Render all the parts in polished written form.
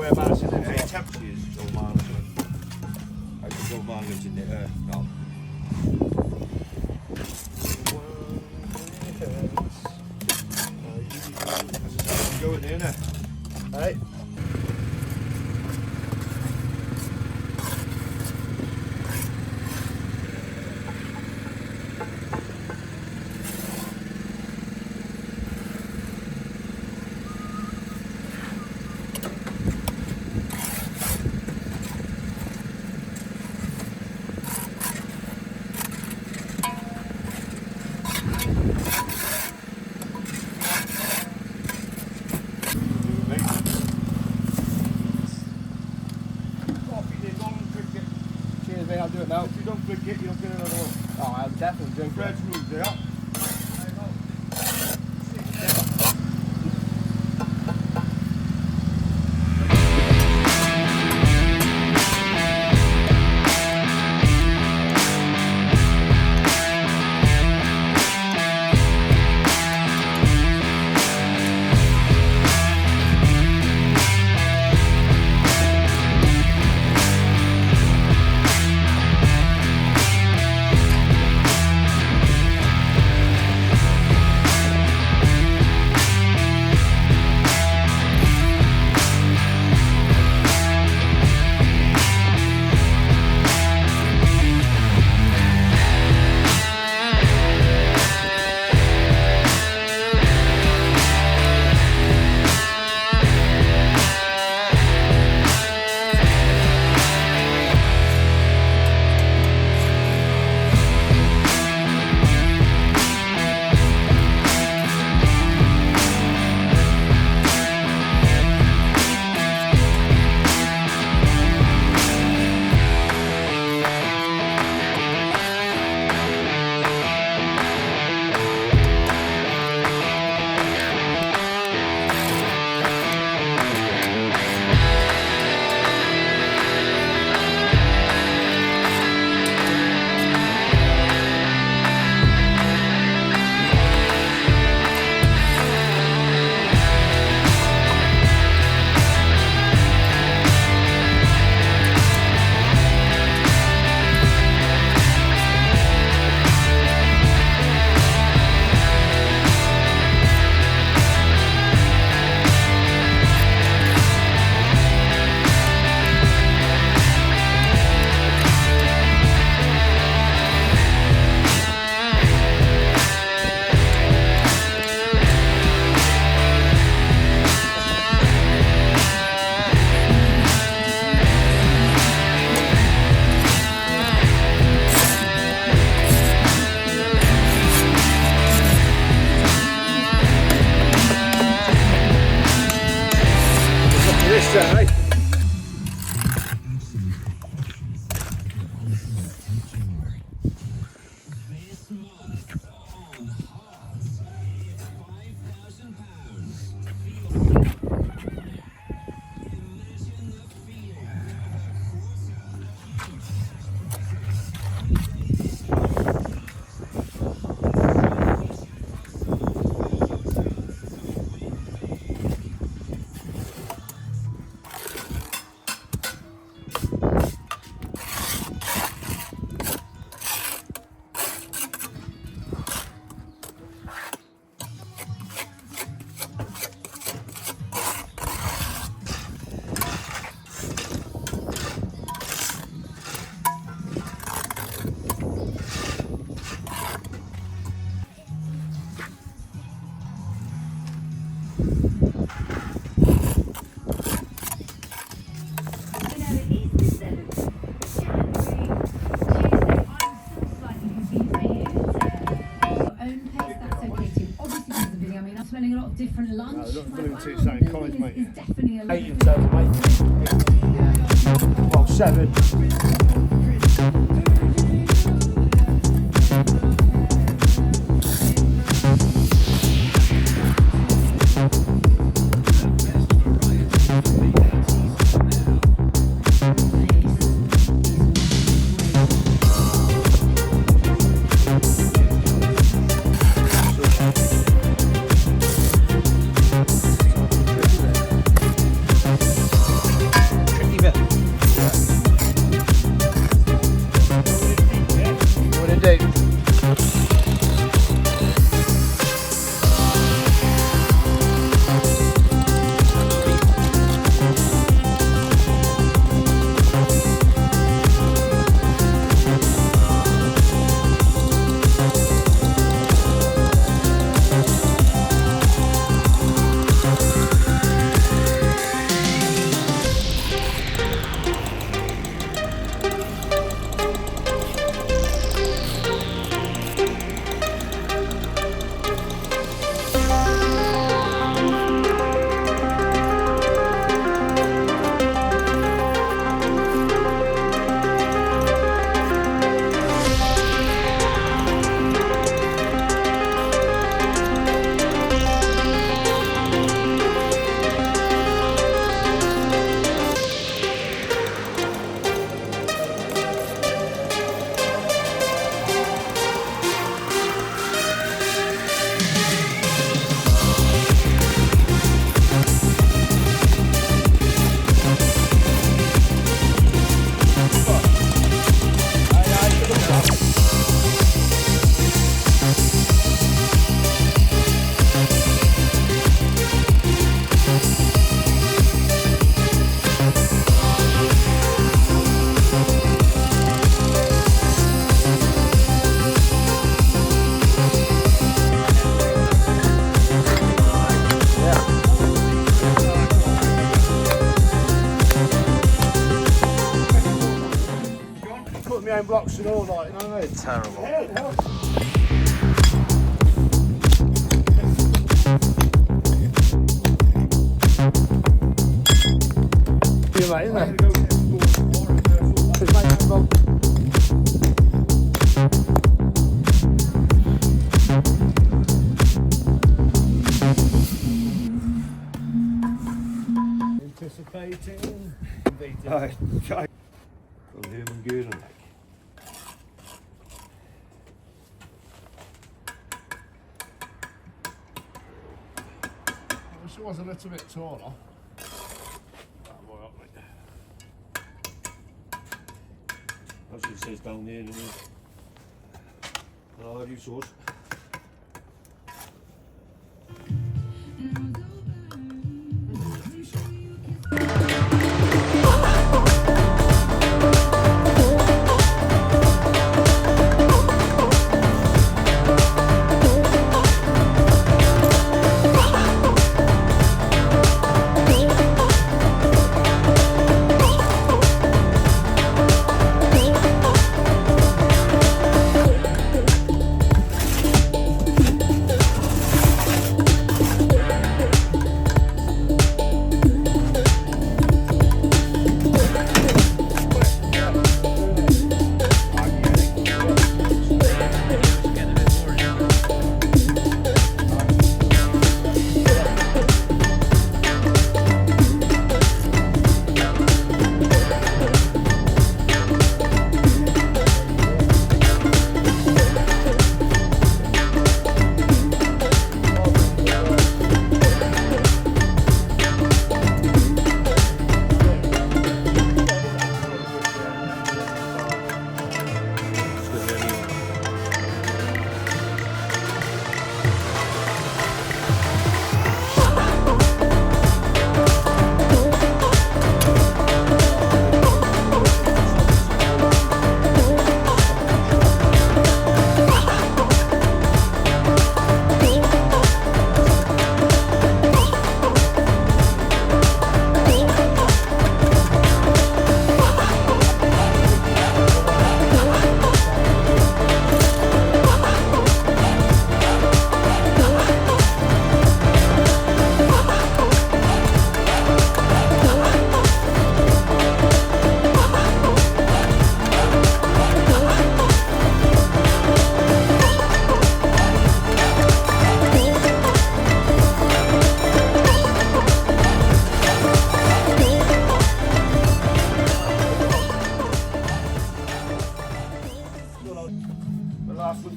Whereabouts in the temperatures or mileage? I can go mileage in the earth now. Go in there now. Hey. I'll do it now. If you don't drink it, you don't get another one. Oh, I'll definitely drink Fred's it. rules, yeah. got different lunch. No, look, Like, Blue wow, teach that in the college, building mate. is definitely a 8 in total, mate. Well, 7. Tricky bit. What indeed. Put my own blocks and all, like, you know what I mean? Terrible. You mate, isn't it? 'Cause, mate, well, anticipating. Right, okay. Van human gear and I wish it was a little bit taller. That's what it says down there, anyway. I'll have you sauce.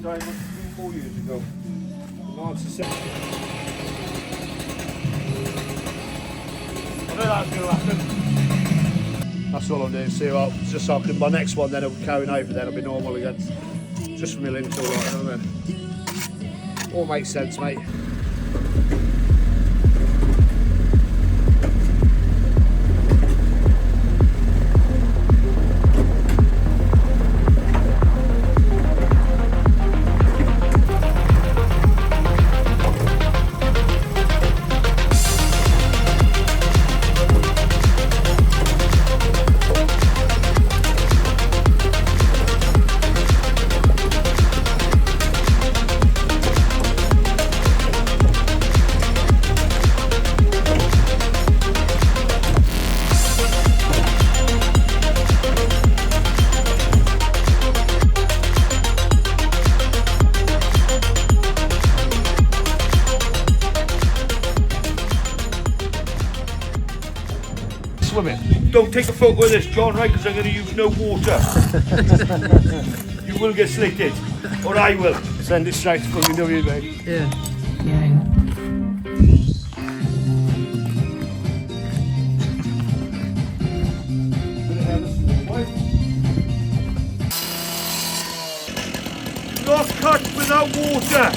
time 4 years ago. March the 6th. I know that's going to happen. That's all I'm doing. See what, just so I can, my next one then I'll be carrying over, then I'll be normal again. Just for my lintel, right, you know what I mean? All makes sense, mate. Swimming. Don't take a photo of this, John, right? Because I'm going to use no water. You will get slated, or I will. Send it straight to WW, mate. Yeah. Not cut without water.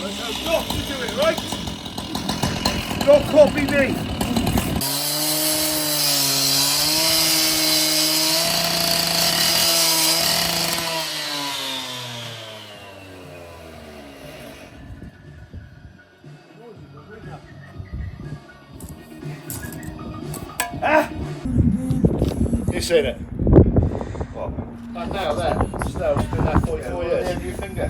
That's how not to do it, right? Don't copy me. Ah! You seen it? What? That nail there. Still, it's been there 44 years. Your finger.